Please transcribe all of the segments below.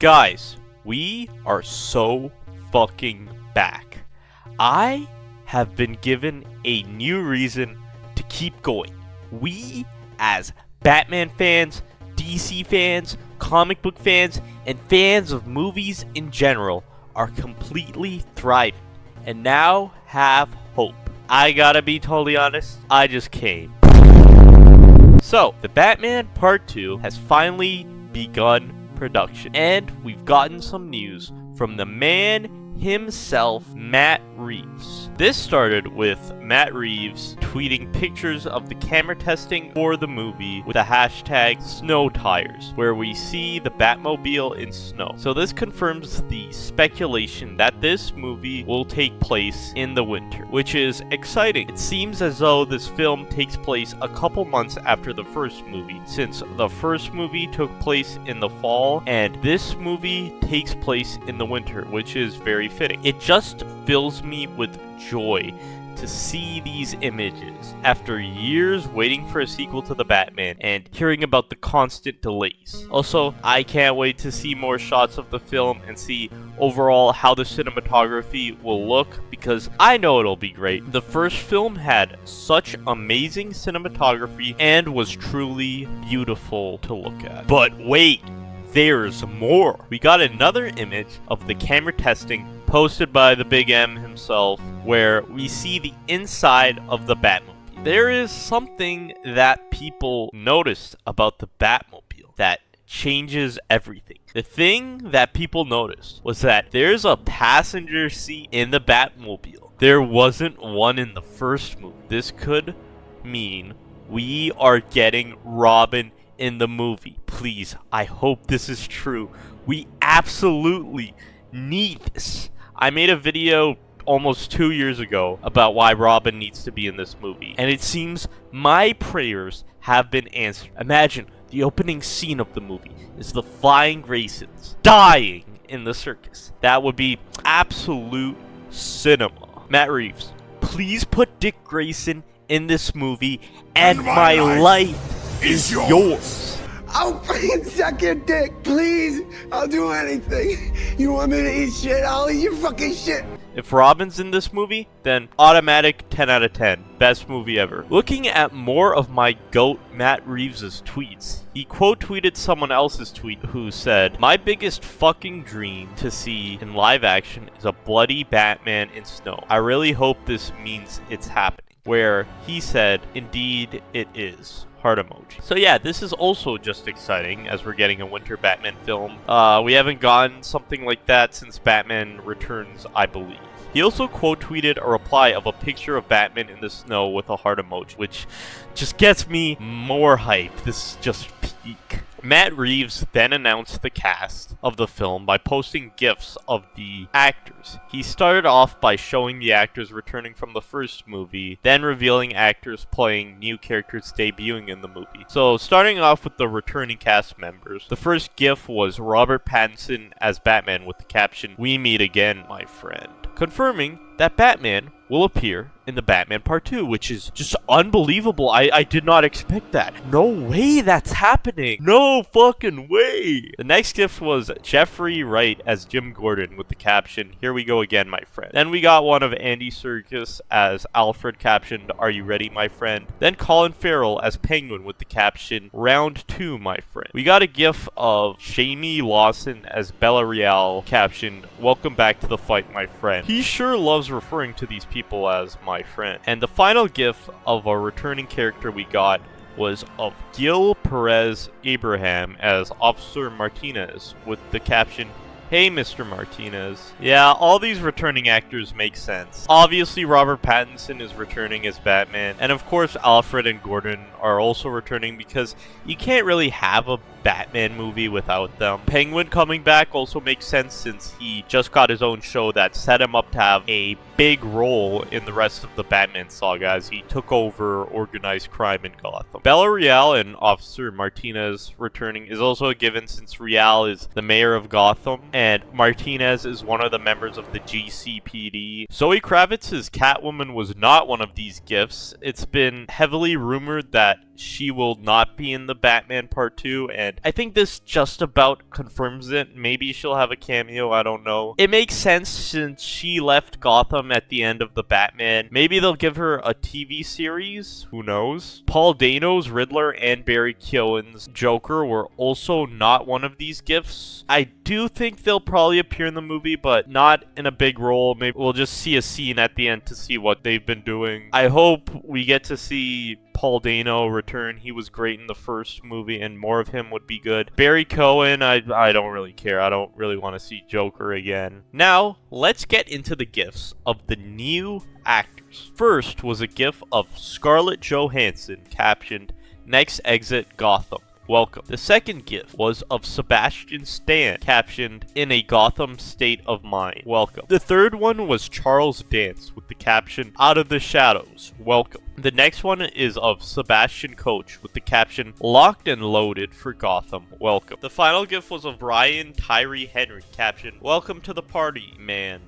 Guys, we are so fucking back. I have been given a new reason to keep going. We, as Batman fans, DC fans, comic book fans, and fans of movies in general, are completely thriving and now have hope. I gotta be totally honest, I just came. So, the Batman Part 2 has finally begun production, and we've gotten some news from the man himself, Matt Reeves. This started with Matt Reeves tweeting pictures of the camera testing for the movie with the hashtag snow tires, where we see the Batmobile in snow. So this confirms the speculation that this movie will take place in the winter, which is exciting. It seems as though this film takes place a couple months after the first movie, since the first movie took place in the fall and this movie takes place in the winter, which is very fitting. It just fills me with joy to see these images after years waiting for a sequel to the Batman and hearing about the constant delays. Also, I can't wait to see more shots of the film and see overall how the cinematography will look, because I know it'll be great. The first film had such amazing cinematography and was truly beautiful to look at. But wait, there's more. We got another image of the camera testing posted by the Big M himself, where we see the inside of the Batmobile. There is something that people noticed about the Batmobile that changes everything. The thing that people noticed was that there's a passenger seat in the Batmobile. There wasn't one in the first movie. This could mean we are getting Robin in the movie. Please, I hope this is true. We absolutely need this. I made a video almost 2 years ago about why Robin needs to be in this movie, and it seems my prayers have been answered. Imagine the opening scene of the movie is the Flying Graysons dying in the circus. That would be absolute cinema. Matt Reeves, please put Dick Grayson in this movie, and my life is yours. I'll fucking suck your dick, please. I'll do anything. You want me to eat shit? I'll eat your fucking shit. If Robin's in this movie, then automatic 10 out of 10. Best movie ever. Looking at more of my GOAT Matt Reeves' tweets, he quote tweeted someone else's tweet who said, "My biggest fucking dream to see in live action is a bloody Batman in snow. I really hope this means it's happening." Where he said, "Indeed it is." Heart emoji. So yeah, this is also just exciting as we're getting a winter Batman film. We haven't gotten something like that since Batman Returns, I believe. He also quote tweeted a reply of a picture of Batman in the snow with a heart emoji, which just gets me more hyped. This is just peak. Matt Reeves then announced the cast of the film by posting GIFs of the actors. He started off by showing the actors returning from the first movie, then revealing actors playing new characters debuting in the movie. So starting off with the returning cast members, the first GIF was Robert Pattinson as Batman with the caption, "We meet again, my friend," confirming that Batman will appear in the Batman Part 2, which is just unbelievable. I did not expect that. No way that's happening. No fucking way. The next gift was Jeffrey Wright as Jim Gordon with the caption, "Here we go again, my friend." Then we got one of Andy Serkis as Alfred captioned, "Are you ready, my friend?" Then Colin Farrell as Penguin with the caption, "Round 2, my friend." We got a gif of Jamie Lawson as Bella Real captioned, "Welcome back to the fight, my friend." He sure loves referring to these people as my friend. And the final gif of a returning character we got was of Gil Perez Abraham as Officer Martinez with the caption, "Hey, Mr. Martinez." Yeah, all these returning actors make sense. Obviously, Robert Pattinson is returning as Batman, and of course, Alfred and Gordon are also returning because you can't really have a Batman movie without them. Penguin coming back also makes sense since he just got his own show that set him up to have a big role in the rest of the Batman saga as he took over organized crime in Gotham. Bella Real and Officer Martinez returning is also a given since Real is the mayor of Gotham and Martinez is one of the members of the GCPD. Zoe Kravitz's Catwoman was not one of these gifts. It's been heavily rumored that she will not be in the Batman Part 2, and and I think this just about confirms it. Maybe she'll have a cameo, I don't know. It makes sense since she left Gotham at the end of the Batman. Maybe they'll give her a TV series, who knows? Paul Dano's Riddler and Barry Keoghan's Joker were also not one of these gifts. I do think they'll probably appear in the movie, but not in a big role. Maybe we'll just see a scene at the end to see what they've been doing. I hope we get to see Paul Dano return. He was great in the first movie, and more of him would be good. Barry Keoghan, I don't really care. I don't really want to see Joker again. Now, let's get into the gifts of the new actors. First was a gif of Scarlett Johansson captioned, "Next exit Gotham. Welcome." The second gift was of Sebastian Stan, captioned, "In a Gotham state of mind. Welcome." The third one was Charles Dance with the caption, "Out of the shadows. Welcome." The next one is of Sebastian Coach with the caption, "Locked and loaded for Gotham. Welcome." The final gift was of Brian Tyree Henry, captioned, "Welcome to the party, man. ...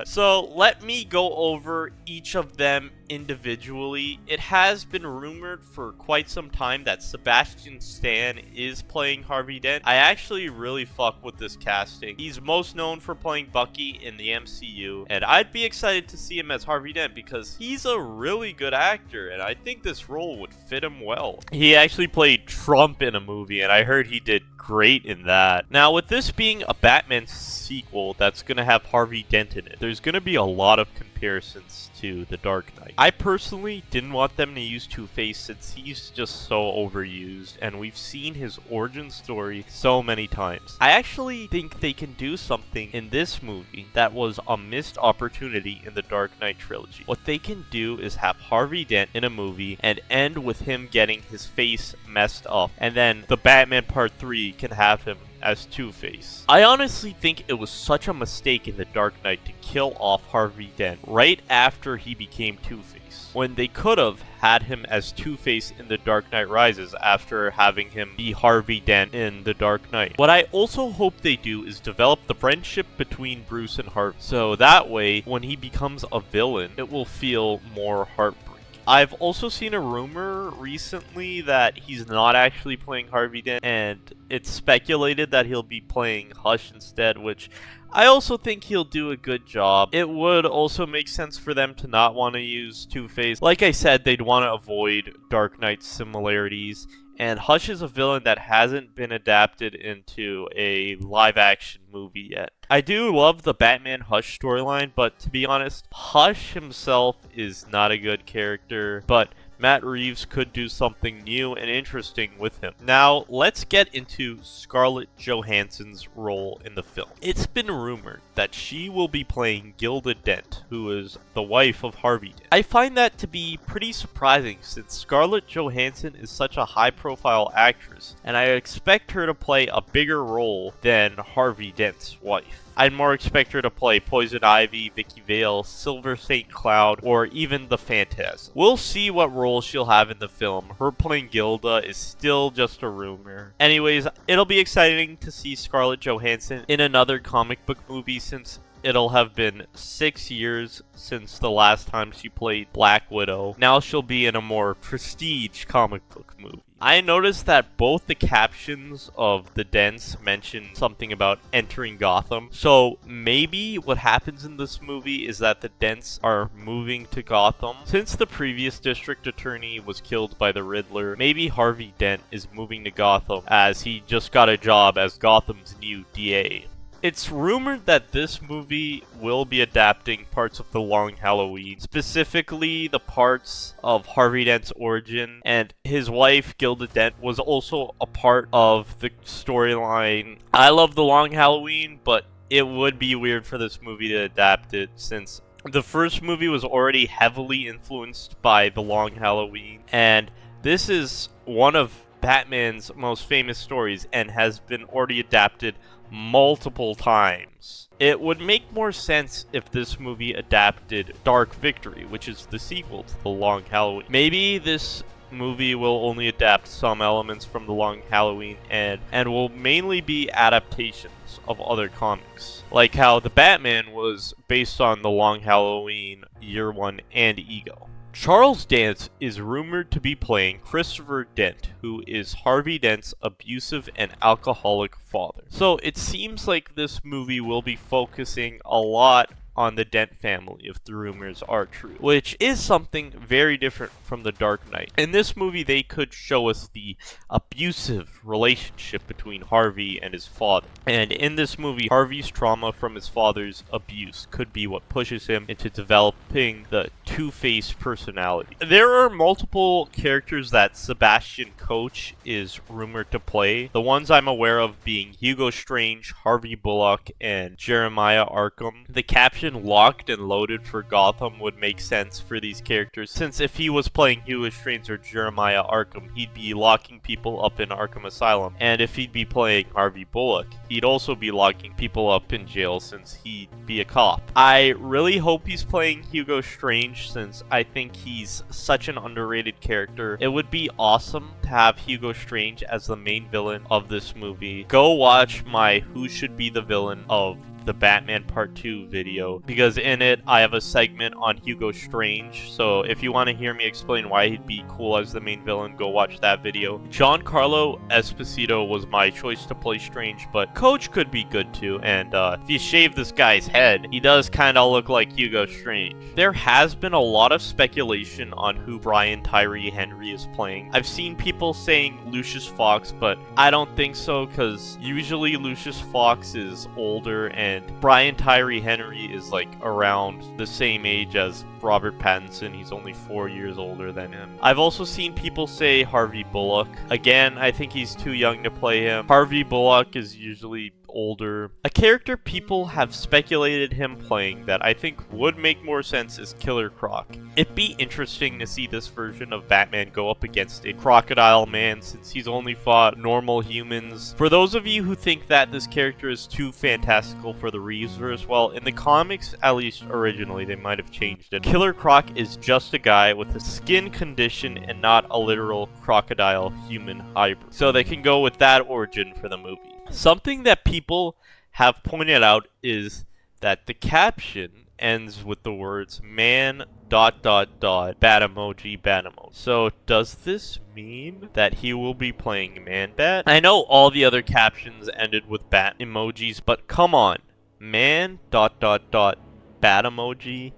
So let me go over each of them individually. It has been rumored for quite some time that Sebastian Stan is playing Harvey Dent. I actually really fuck with this casting. He's most known for playing Bucky in the MCU, and I'd be excited to see him as Harvey Dent because he's a really good actor, and I think this role would fit him well. He actually played Trump in a movie, and I heard he did great in that. Now, with this being a Batman sequel that's going to have Harvey Dent in it, there's going to be a lot of comparisons to The Dark Knight. I personally didn't want them to use Two-Face since he's just so overused, and we've seen his origin story so many times. I actually think they can do something in this movie that was a missed opportunity in the Dark Knight trilogy. What they can do is have Harvey Dent in a movie and end with him getting his face messed up, and then the Batman Part 3 can have him as Two-Face. I honestly think it was such a mistake in The Dark Knight to kill off Harvey Dent right after he became Two-Face, when they could have had him as Two-Face in The Dark Knight Rises after having him be Harvey Dent in The Dark Knight. What I also hope they do is develop the friendship between Bruce and Harvey, so that way when he becomes a villain, it will feel more heartbreaking. I've also seen a rumor recently that he's not actually playing Harvey Dent, and it's speculated that he'll be playing Hush instead, which I also think he'll do a good job. It would also make sense for them to not want to use Two-Face. Like I said, they'd want to avoid Dark Knight similarities, and Hush is a villain that hasn't been adapted into a live-action movie yet. I do love the Batman Hush storyline, but to be honest, Hush himself is not a good character, but Matt Reeves could do something new and interesting with him. Now, let's get into Scarlett Johansson's role in the film. It's been rumored that she will be playing Gilda Dent, who is the wife of Harvey Dent. I find that to be pretty surprising since Scarlett Johansson is such a high-profile actress, and I expect her to play a bigger role than Harvey Dent's wife. I'd more expect her to play Poison Ivy, Vicky Vale, Silver St. Cloud, or even the Phantasm. We'll see what role she'll have in the film. Her playing Gilda is still just a rumor. Anyways, it'll be exciting to see Scarlett Johansson in another comic book movie since it'll have been 6 years since the last time she played Black Widow. Now she'll be in a more prestige comic book movie. I noticed that both the captions of the Dents mention something about entering Gotham. So maybe what happens in this movie is that the Dents are moving to Gotham. Since the previous district attorney was killed by the Riddler, maybe Harvey Dent is moving to Gotham as he just got a job as Gotham's new DA. It's rumored that this movie will be adapting parts of The Long Halloween, specifically the parts of Harvey Dent's origin, and his wife, Gilda Dent, was also a part of the storyline. I love The Long Halloween, but it would be weird for this movie to adapt it since the first movie was already heavily influenced by The Long Halloween, and this is one of Batman's most famous stories and has been already adapted multiple times. It would make more sense if this movie adapted Dark Victory, which is the sequel to The Long Halloween. Maybe this movie will only adapt some elements from The Long Halloween and will mainly be adaptations of other comics, like how The Batman was based on The Long Halloween, Year One, and Ego. Charles Dance is rumored to be playing Christopher Dent, who is Harvey Dent's abusive and alcoholic father. So it seems like this movie will be focusing a lot on the Dent family if the rumors are true, which is something very different from The Dark Knight. In this movie, they could show us the abusive relationship between Harvey and his father. And in this movie, Harvey's trauma from his father's abuse could be what pushes him into developing the two-faced personality. There are multiple characters that Sebastian Coach is rumored to play. The ones I'm aware of being Hugo Strange, Harvey Bullock, and Jeremiah Arkham. The caption "locked and loaded" for Gotham would make sense for these characters, since if he was playing Hugo Strange or Jeremiah Arkham, he'd be locking people up in Arkham Asylum, and if he'd be playing Harvey Bullock, he'd also be locking people up in jail since he'd be a cop. I really hope he's playing Hugo Strange, since I think he's such an underrated character. It would be awesome to have Hugo Strange as the main villain of this movie. Go watch my Who Should Be the Villain of the Batman Part 2 video, because in it I have a segment on Hugo Strange, so if you want to hear me explain why he'd be cool as the main villain, go watch that video. Giancarlo Esposito was my choice to play Strange, but Coach could be good too, and if you shave this guy's head, he does kind of look like Hugo Strange. There has been a lot of speculation on who Brian Tyree Henry is playing. I've seen people saying Lucius Fox, but I don't think so, because usually Lucius Fox is older and Brian Tyree Henry is like around the same age as Robert Pattinson. He's only 4 years older than him. I've also seen people say Harvey Bullock. Again, I think he's too young to play him. Harvey Bullock is usually older. A character people have speculated him playing that I think would make more sense is Killer Croc. It'd be interesting to see this version of Batman go up against a crocodile man, since he's only fought normal humans. For those of you who think that this character is too fantastical for the Reevesverse, well, in the comics, at least originally, they might have changed it. Killer Croc is just a guy with a skin condition and not a literal crocodile human hybrid. So they can go with that origin for the movie. Something that people have pointed out is that the caption ends with the words "man ... bat emoji bat emoji." So does this mean that he will be playing Man-Bat? I know all the other captions ended with bat emojis, but come on, man ... bat emoji.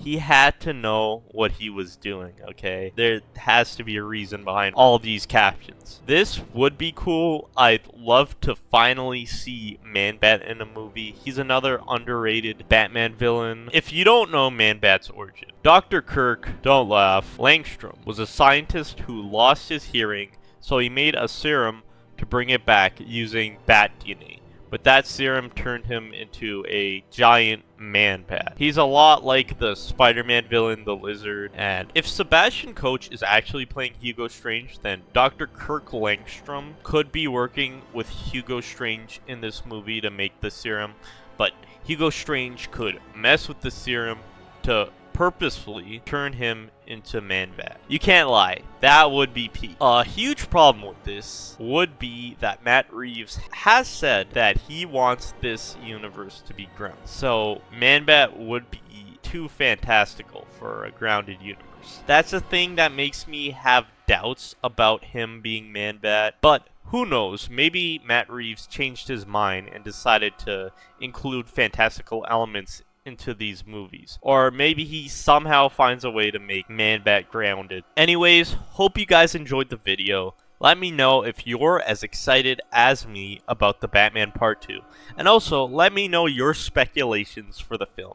He had to know what he was doing, okay? There has to be a reason behind all these captions. This would be cool. I'd love to finally see Man-Bat in a movie. He's another underrated Batman villain. If you don't know Man-Bat's origin, Dr. Kirk, don't laugh, Langstrom was a scientist who lost his hearing, so he made a serum to bring it back using bat DNA. But that serum turned him into a giant Man-Bat. He's a lot like the Spider-Man villain, the Lizard. And if Sebastian Coach is actually playing Hugo Strange, then Dr. Kirk Langstrom could be working with Hugo Strange in this movie to make the serum. But Hugo Strange could mess with the serum to purposefully turn him into Man-Bat. You can't lie, that would be peak. A huge problem with this would be that Matt Reeves has said that he wants this universe to be grounded. So Man-Bat would be too fantastical for a grounded universe. That's a thing that makes me have doubts about him being Man-Bat, but who knows, maybe Matt Reeves changed his mind and decided to include fantastical elements into these movies. Or maybe he somehow finds a way to make Man-Bat grounded. Anyways, hope you guys enjoyed the video. Let me know if you're as excited as me about the Batman Part 2. And also, let me know your speculations for the film.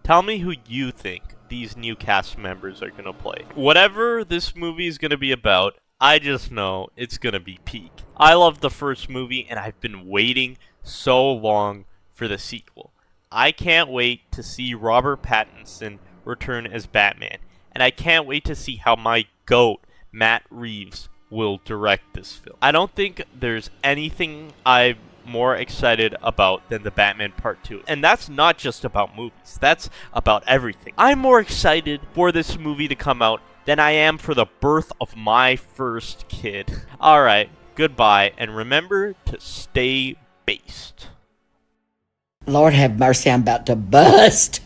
Tell me who you think these new cast members are going to play. Whatever this movie is going to be about, I just know it's going to be peak. I love the first movie, and I've been waiting so long for the sequel. I can't wait to see Robert Pattinson return as Batman, and I can't wait to see how my GOAT, Matt Reeves, will direct this film. I don't think there's anything I'm more excited about than the Batman Part 2, and that's not just about movies, that's about everything. I'm more excited for this movie to come out than I am for the birth of my first kid. Alright, goodbye, and remember to stay based. Lord have mercy, I'm about to bust.